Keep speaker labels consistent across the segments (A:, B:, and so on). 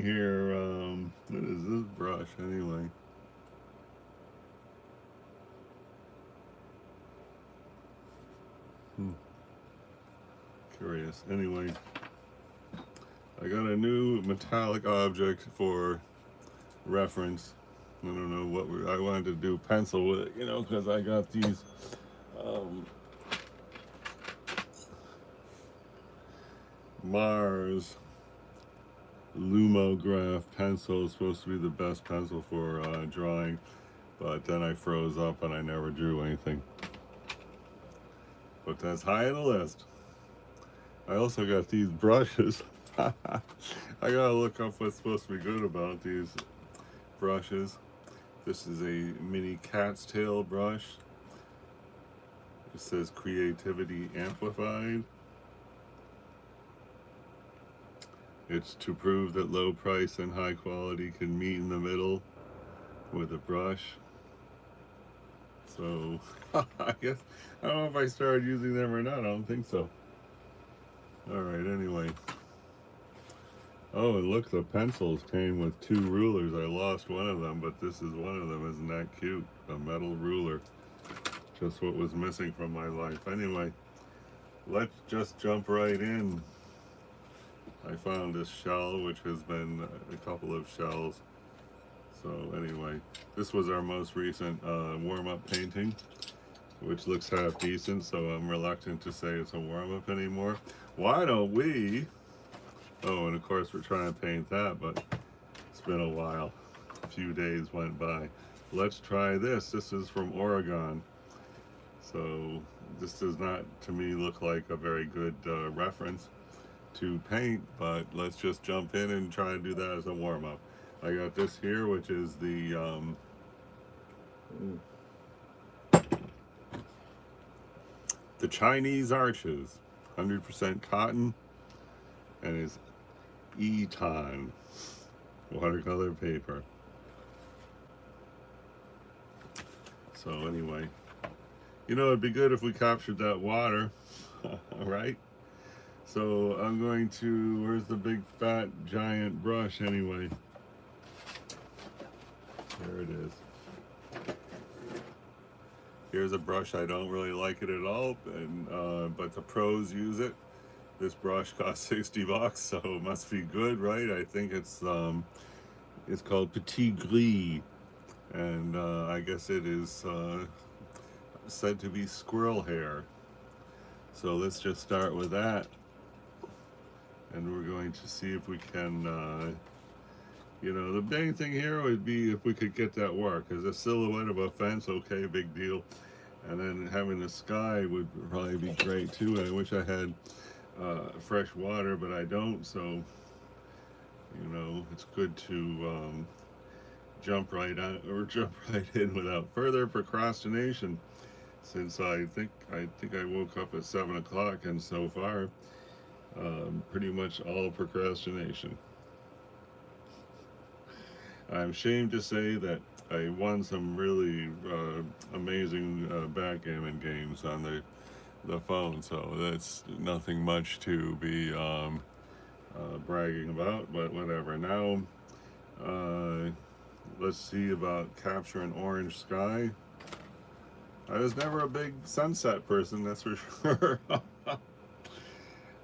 A: Here, what is this brush anyway? Hmm, curious. Anyway, I got a new metallic object for reference. I don't know what I wanted to do pencil with it, because I got these um, Mars Lumograph pencil. Is supposed to be the best pencil for drawing, but then I froze up and I never drew anything. But that's high on the list. I also got these brushes. I gotta look up what's supposed to be good about these brushes. This is a mini cat's tail brush. It says creativity amplified. It's to prove that low price and high quality can meet in the middle with a brush. So I guess I don't know if I started using them or not. I don't think so. All right, anyway. Oh, and look, the pencils came with two rulers. I lost one of them, but this is one of them. Isn't that cute? A metal ruler. Just what was missing from my life. Anyway, let's just jump right in. I found this shell, which has been a couple of shells. So anyway, this was our most recent warm-up painting, which looks half decent, so I'm reluctant to say it's a warm-up anymore. Why don't we... Oh, and of course we're trying to paint that, but it's been a while. A few days went by. Let's try this. This is from Oregon. So this does not, to me, look like a very good reference to paint, but let's just jump in and try to do that as a warm-up. I got this here, which is the Chinese Arches, 100% cotton, and is Eton watercolor paper. So anyway, it'd be good if we captured that water, right? So I'm going to, where's the big fat giant brush anyway? There it is. Here's a brush. I don't really like it at all, but the pros use it. This brush cost 60 bucks, so it must be good, right? I think it's called Petit Gris, and I guess it is said to be squirrel hair. So let's just start with that, and we're going to see if we can, the main thing here would be if we could get that work. As a silhouette of a fence, okay, big deal. And then having the sky would probably be great too. I wish I had fresh water, but I don't, so it's good to jump right on or jump right in without further procrastination, since I think I woke up at 7 o'clock, and so far pretty much all procrastination. I'm ashamed to say that I won some really amazing backgammon games on the phone, so that's nothing much to be bragging about, but whatever. Now, uh, let's see about capturing orange sky. I was never a big sunset person, that's for sure.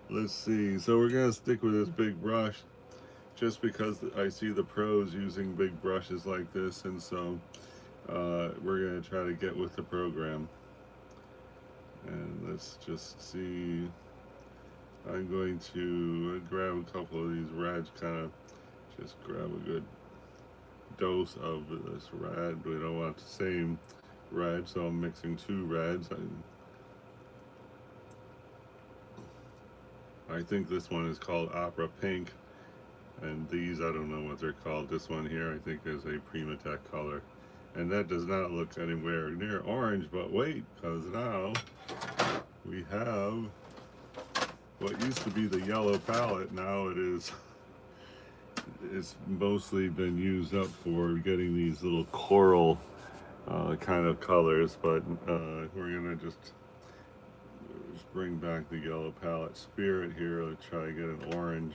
A: Let's see. So we're gonna stick with this big brush, just because I see the pros using big brushes like this, and so we're gonna try to get with the program. And let's just see. I'm going to grab a couple of these reds, kind of just grab a good dose of this red. We don't want the same red, so I'm mixing two reds. I think this one is called Opera Pink, and these, I don't know what they're called. This one here, I think, is a Primatech color. And that does not look anywhere near orange, but wait, because now we have what used to be the yellow palette. Now it's mostly been used up for getting these little coral kind of colors, but we're gonna just bring back the yellow palette spirit here. Let's try to get an orange.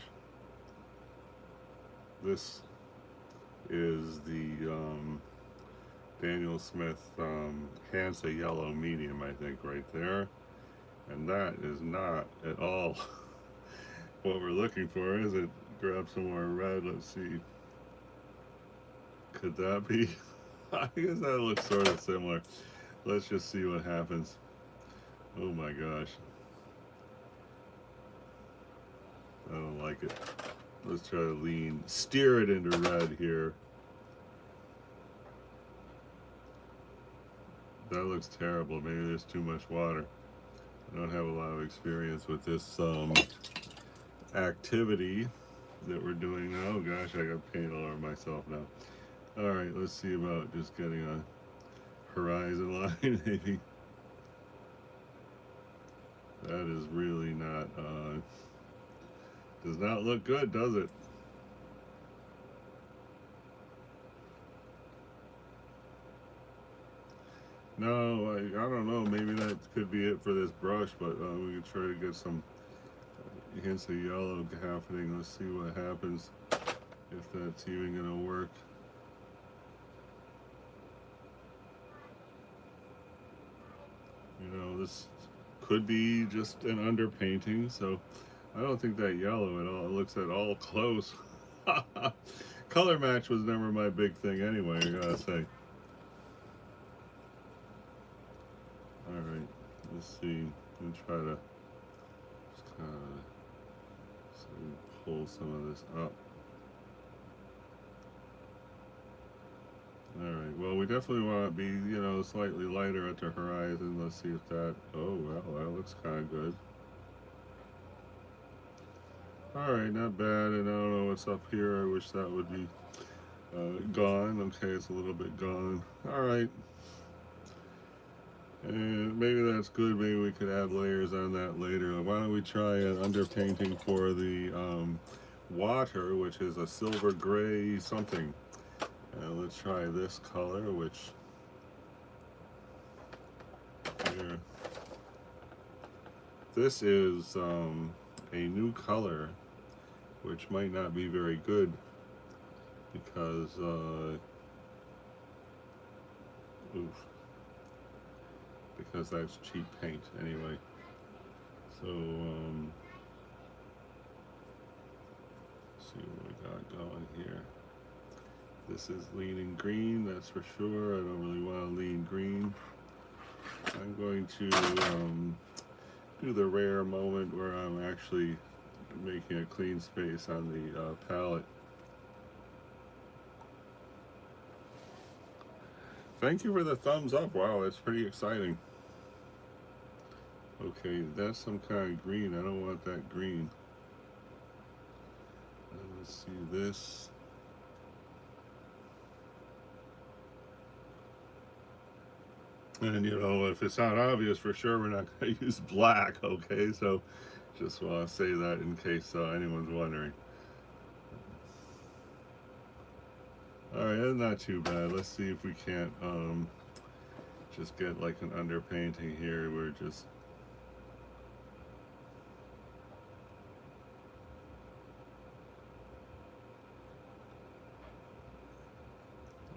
A: This is the Daniel Smith Hansa Yellow Medium, I think, right there. And that is not at all what we're looking for, is it? Grab some more red. Let's see. Could that be? I guess that looks sort of similar. Let's just see what happens. Oh my gosh. I don't like it. Let's try to steer it into red here. That looks terrible. Maybe there's too much water. I don't have a lot of experience with this activity that we're doing now. Oh gosh, I got paint all over myself now. All right, let's see about just getting a horizon line maybe. That is really not, does not look good, does it? No, I don't know. Maybe that could be it for this brush, but we could try to get some hints of yellow happening. Let's see what happens, if that's even going to work. You know, this could be just an underpainting, so I don't think that yellow at all. It looks at all close. Color match was never my big thing anyway, I gotta say. Alright, let's see. Let me try to just kind of pull some of this up. Alright, well, we definitely want to be, you know, slightly lighter at the horizon. Let's see if that, oh, well, that looks kind of good. Alright, not bad, and I don't know what's up here. I wish that would be gone. Okay, it's a little bit gone. Alright. And maybe that's good. Maybe we could add layers on that later. Why don't we try an underpainting for the water, which is a silver gray something. Let's try this color, which here. This is a new color, which might not be very good because because that's cheap paint anyway. So let's see what we got going here. This is leaning green, that's for sure. I don't really want to lean green. I'm going to do the rare moment where I'm actually making a clean space on the palette. Thank you for the thumbs up. Wow, that's pretty exciting. Okay, that's some kind of green. I don't want that green. Let's see this. And you know, if it's not obvious for sure, we're not going to use black, okay? So just want to say that in case anyone's wondering. Alright, that's not too bad. Let's see if we can't just get like an underpainting here. We're just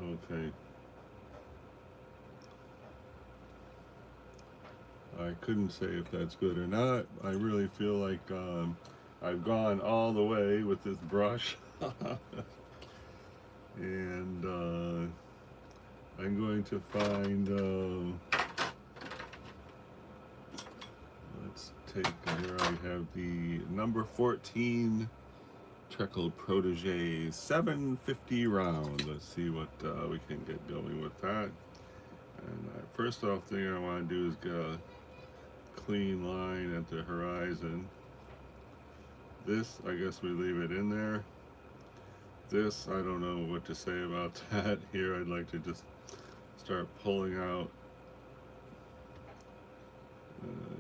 A: okay. I couldn't say if that's good or not. I really feel like I've gone all the way with this brush. And I'm going to find, let's take, here I have the number 14 Checkle Protege 750 round. Let's see what we can get going with that. And first off thing I want to do is get a clean line at the horizon. This, I guess we leave it in there. This, I don't know what to say about that. Here I'd like to just start pulling out,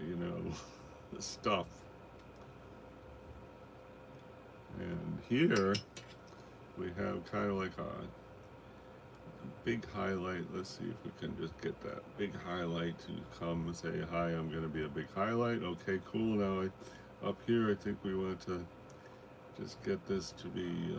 A: you know, the stuff. And here we have kind of like a big highlight. Let's see if we can just get that big highlight to come and say, hi, I'm going to be a big highlight. Okay, cool. Now up here I think we want to just get this to be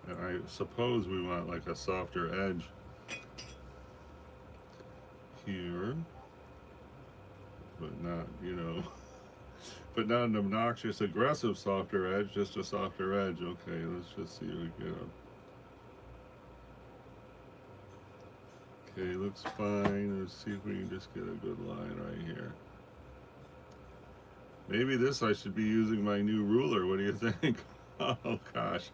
A: And I suppose we want like a softer edge here, but not, you know, but not an obnoxious, aggressive softer edge, just a softer edge. Okay, let's just see what we get. Okay, looks fine. Let's see if we can just get a good line right here. Maybe this I should be using my new ruler. What do you think? Oh gosh,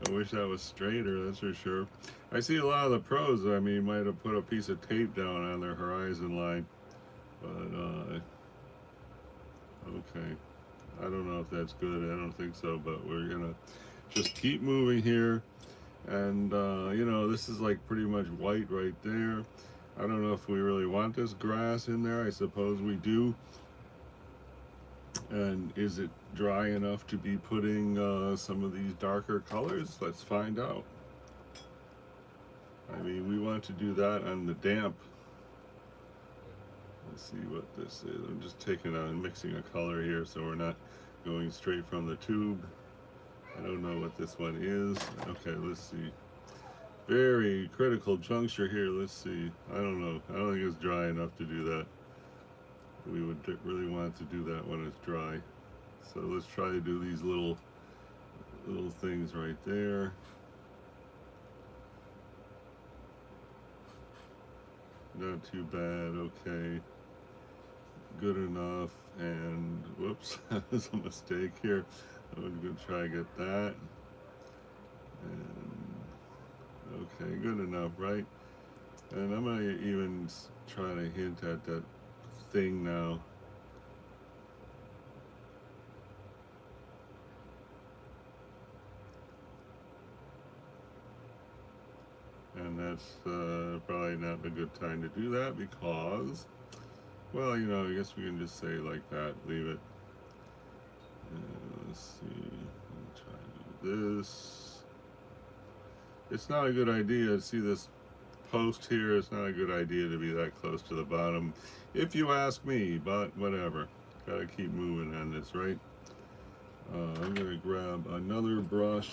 A: I wish that was straighter, that's for sure. I see a lot of the pros, I mean, might have put a piece of tape down on their horizon line. But, okay. I don't know if that's good. I don't think so, but we're gonna just keep moving here. And, you know, this is like pretty much white right there. I don't know if we really want this grass in there. I suppose we do. And is it dry enough to be putting some of these darker colors? Let's find out. I mean, we want to do that on the damp. Let's see what this is. I'm just taking and mixing a color here so we're not going straight from the tube. I don't know what this one is. Okay, let's see. Very critical juncture here. Let's see. I don't know. I don't think it's dry enough to do that. We would really want to do that when it's dry. So let's try to do these little things right there. Not too bad. Okay. Good enough. And whoops, that was a mistake here. I'm going to try to get that. And okay, good enough, right? And I'm going to even try to hint at that thing now. And that's probably not a good time to do that because, well, you know, I guess we can just say like that, leave it. Let's see, try to do this. It's not a good idea. See this post here? It's not a good idea to be that close to the bottom, if you ask me, but whatever. Gotta keep moving on this, right? I'm gonna grab another brush,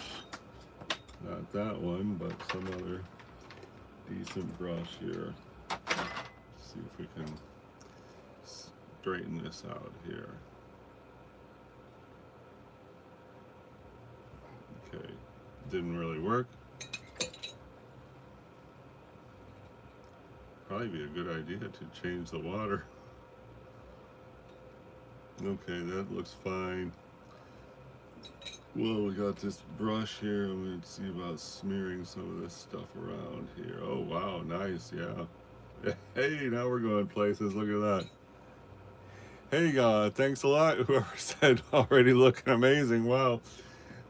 A: not that one, but some other decent brush here. See if we can straighten this out here. Okay, didn't really work. Probably be a good idea to change the water. Okay, that looks fine. Well, we got this brush here. I'm going to see about smearing some of this stuff around here. Oh, wow, nice, yeah. Hey, now we're going places. Look at that. Hey, thanks a lot. Whoever said already looking amazing. Wow.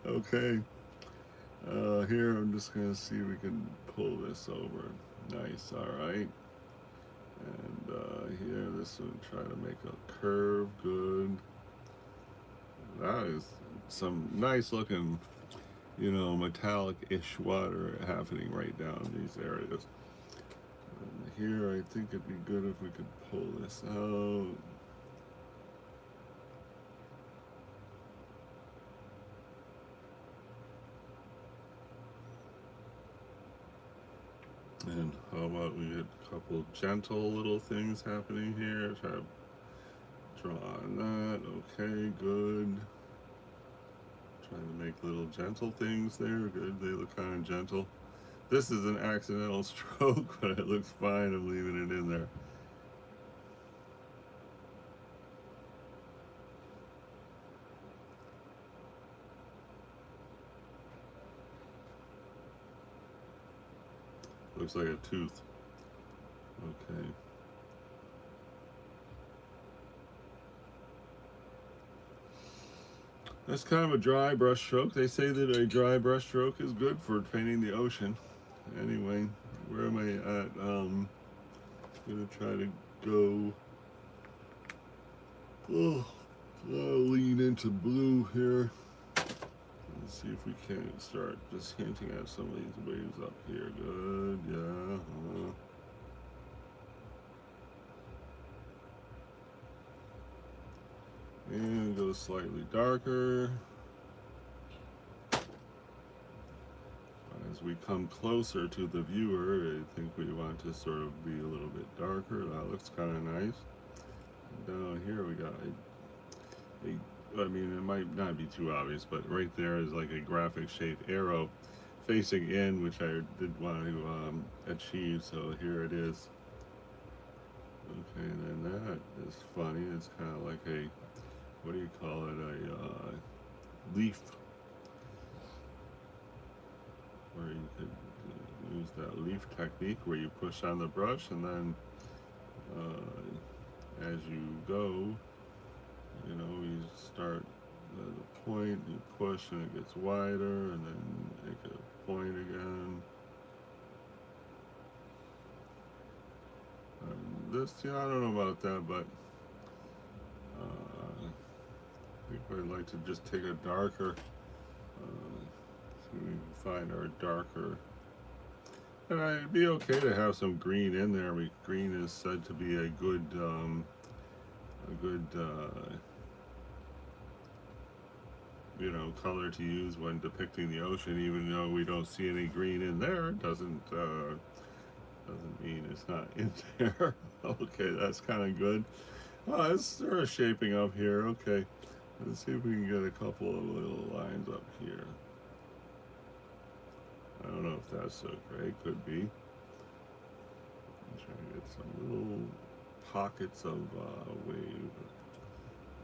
A: Okay. Here, I'm just going to see if we can pull this over. Nice, all right. And here, this one, try to make a curve. Good. That is some nice looking, you know, metallic-ish water happening right down these areas. And here, I think it'd be good if we could pull this out. And how about we get a couple gentle little things happening here? Try to draw on that. Okay, good. Trying to make little gentle things there. Good, they look kind of gentle. This is an accidental stroke, but it looks fine. I'm leaving it in there. Looks like a tooth. Okay. That's kind of a dry brush stroke. They say that a dry brush stroke is good for painting the ocean. Anyway, where am I at? I'm gonna try to go. Oh, I'll lean into blue here. Let's see if we can start just hinting at some of these waves up here. Good, yeah. And go slightly darker. as we come closer to the viewer, I think we want to sort of be a little bit darker. That looks kind of nice. Down here we got I mean, it might not be too obvious, but right there is like a graphic shaped arrow facing in, which I did want to achieve, so here it is. Okay, and then that is funny. It's kind of like a, what do you call it, a leaf, where you could use that leaf technique where you push on the brush, and then as you go, you know, you start at a point, you push and it gets wider, and then make a point again. This, you know, I don't know about that, but I think I'd like to just take a darker, so we can find our darker. And I'd be okay to have some green in there. Green is said to be a good you know, color to use when depicting the ocean. Even though we don't see any green in there, it doesn't mean it's not in there. Okay, that's kind of good. Oh, it's sort of shaping up here. Okay, let's see if we can get a couple of little lines up here. I don't know if that's okay. Could be. I'm trying to get some little pockets of wave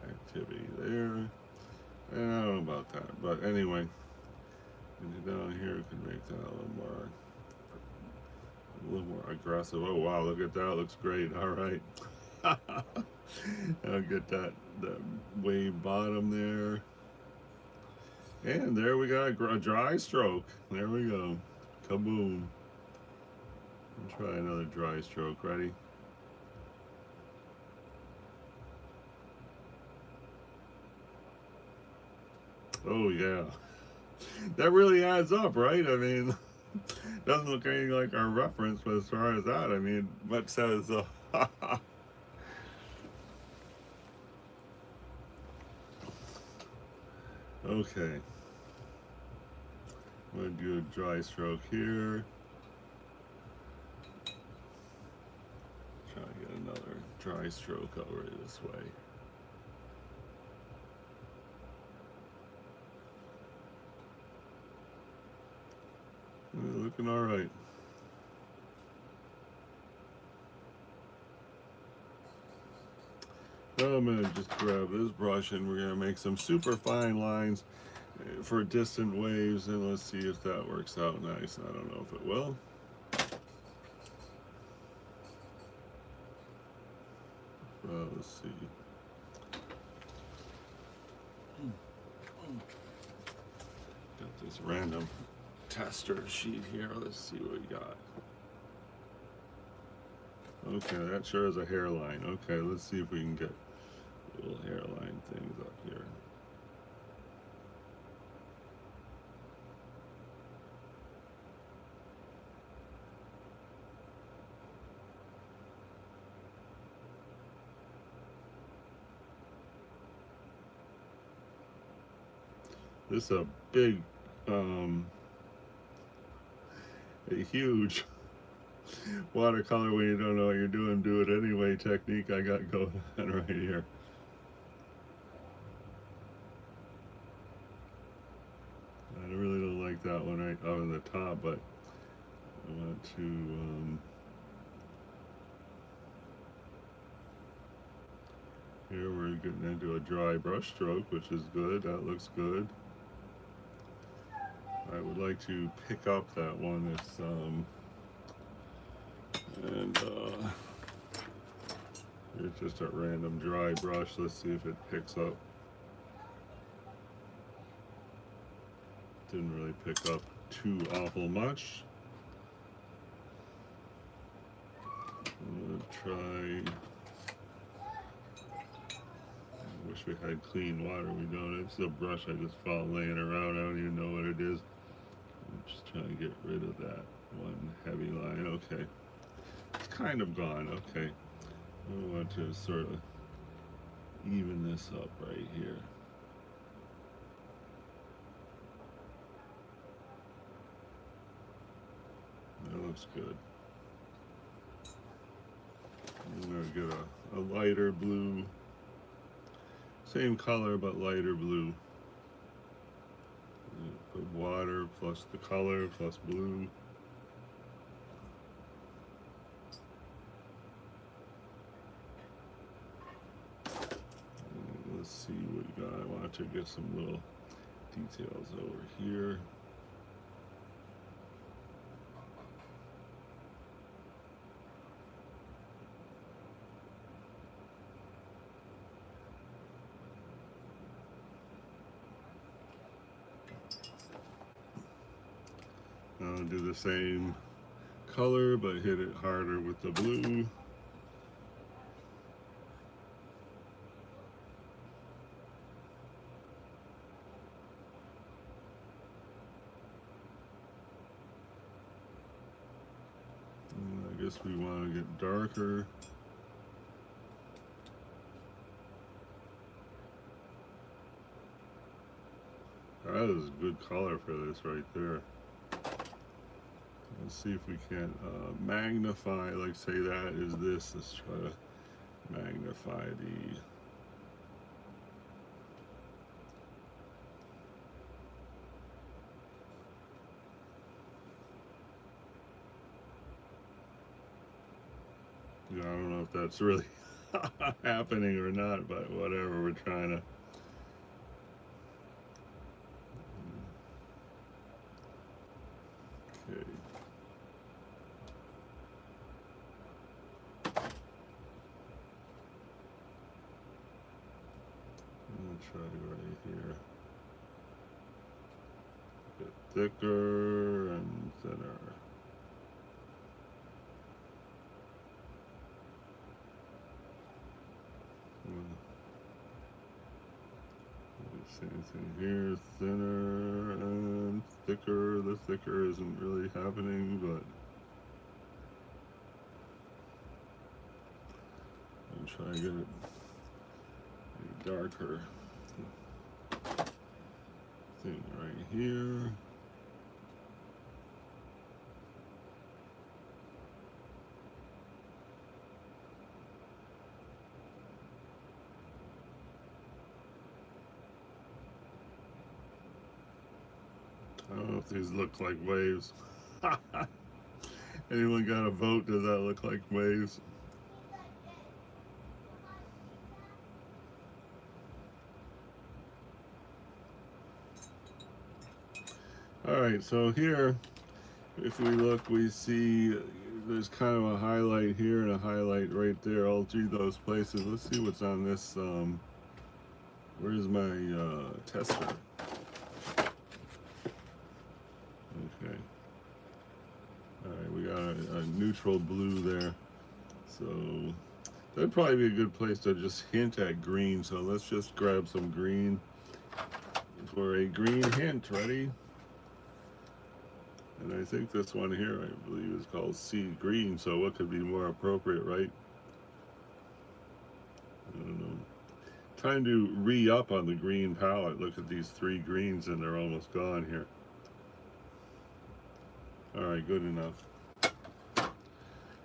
A: activity there. And I don't know about that, but anyway, and down here we can make that a little more aggressive. Oh wow, look at that, looks great. All right. I'll get that wave bottom there. And there we got a dry stroke. There we go. Kaboom. Let's try another dry stroke. Ready? Oh yeah. That really adds up, right? I mean, doesn't look anything like our reference, but as far as that, I mean, what says, okay. I'm going to do a dry stroke here. Try to get another dry stroke over this way. Looking all right. Now I'm going to just grab this brush and we're going to make some super fine lines for distant waves, and let's see if that works out nice. I don't know if it will. Let's see. Got this random tester sheet here. Let's see what we got. Okay, that sure is a hairline. Okay, let's see if we can get little hairline things up here. This is a big, a huge watercolor when you don't know what you're doing, do it anyway technique I got going on right here. I really don't like that one right out on the top, but I want to, here we're getting into a dry brush stroke, which is good. That looks good. I would like to pick up that one. It's it's just a random dry brush. Let's see if it picks up. Didn't really pick up too awful much. I'm gonna try. I wish we had clean water. We don't. It's a brush I just found laying around. I don't even know what it is. I'm just trying to get rid of that one heavy line. Okay. It's kind of gone. Okay. I want to sort of even this up right here. looks good. I'm going to get a lighter blue. Same color, but lighter blue. Put water plus the color plus blue. And let's see what we got. I want to get some little details over here. I'll do the same color, but hit it harder with the blue. And I guess we want to get darker. That is a good color for this right there. Let's see if we can magnify, like say that is this. Let's try to magnify the I don't know if that's really happening or not, but whatever, we're trying to. Okay. I'm gonna try right here. A bit thicker and thinner. Same thing here, thinner and thicker. The thicker isn't really happening, but I'll try to get it darker thing right here. I don't know if these look like waves. Anyone got a vote? Does that look like waves? Alright, so here, if we look, we see there's kind of a highlight here and a highlight right there, all three of those places. Let's see what's on this. Where's my tester? Okay. Alright, we got a neutral blue there. So that'd probably be a good place to just hint at green. So let's just grab some green for a green hint. Ready? And I think this one here, I believe, is called Sea Green. So what could be more appropriate, right? I don't know. Trying to re-up on the green palette. Look at these three greens and they're almost gone here. Alright, good enough.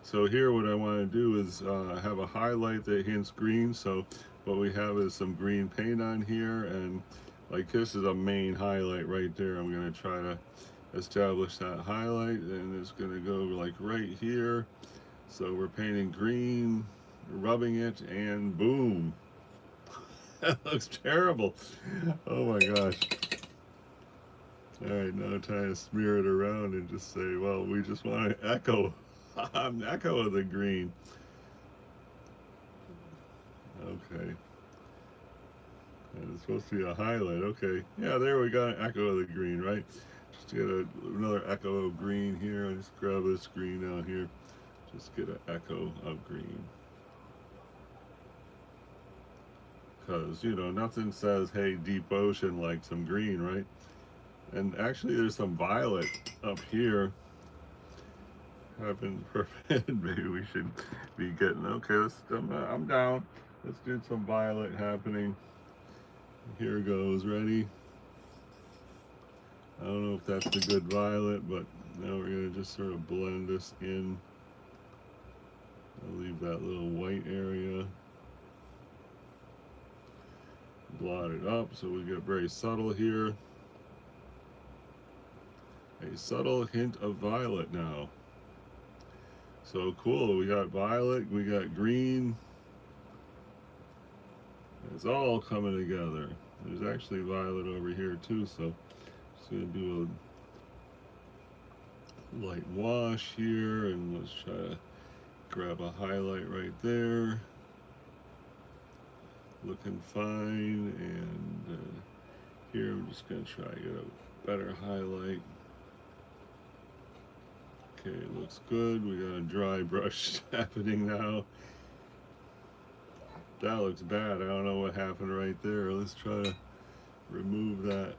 A: So here what I want to do is have a highlight that hints green. So what we have is some green paint on here, and like this is a main highlight right there. I'm going to try to establish that highlight, and it's going to go like right here. So we're painting green, rubbing it, and boom. That looks terrible. Oh my gosh. Alright, now trying to smear it around and just say, well, we just want to echo the green. Okay. And it's supposed to be a highlight. Okay. Yeah, there we got an echo of the green, right? Just get another echo of green here. I just grab this green out here. Just get an echo of green. Because, you know, nothing says, hey, deep ocean like some green, right? And actually there's some violet up here. Heaven forbid, maybe we should be getting, okay, I'm down. Let's do some violet happening. Here goes, ready? I don't know if that's the good violet, but Now we're going to just sort of blend this in. I'll leave that little white area. Blot it up so we get very subtle here. A subtle hint of violet now. So cool, we got violet, we got green. It's all coming together. There's actually violet over here too, so just gonna do a light wash here, and let's try to grab a highlight right there. Looking fine, and here I'm just gonna try to get a better highlight. Okay, looks good. We got a dry brush happening now. That looks bad. I don't know what happened right there. Let's try to remove that.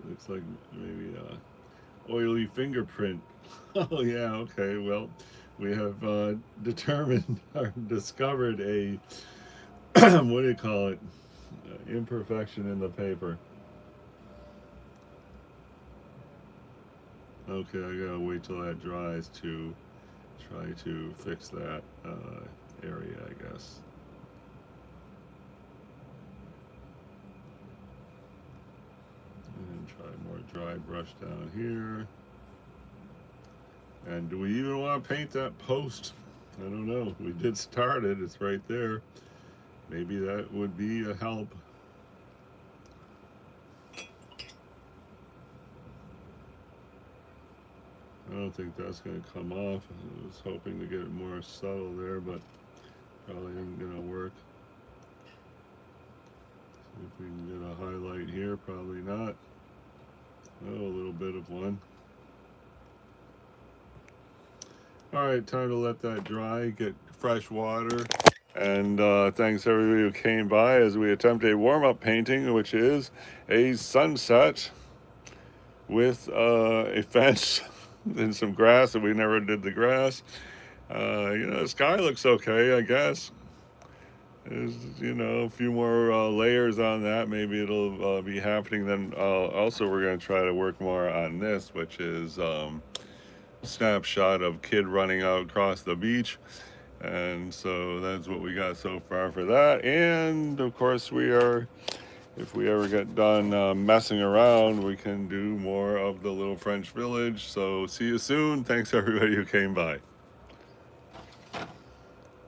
A: Looks like maybe a oily fingerprint. Oh yeah, okay. Well, we have determined or discovered a what do you call it? Imperfection in the paper. Okay, I gotta wait till that dries to try to fix that area, I guess. And try more dry brush down here. And do we even want to paint that post? I don't know. We did start it. It's right there. Maybe that would be a help. I don't think that's going to come off. I was hoping to get it more subtle there, but probably isn't going to work. See if we can get a highlight here. Probably not. Oh, a little bit of one. All right, time to let that dry, get fresh water. And thanks everybody who came by as we attempt a warm-up painting, which is a sunset with a fence and some grass, and we never did the grass. You know, the sky looks okay, I guess. There's, you know, a few more layers on that. Maybe it'll be happening. Then also we're going to try to work more on this, which is snapshot of kid running out across the beach. And so that's what we got so far for that. And of course we are, if we ever get done messing around, we can do more of the little French village. So see you soon. Thanks everybody who came by.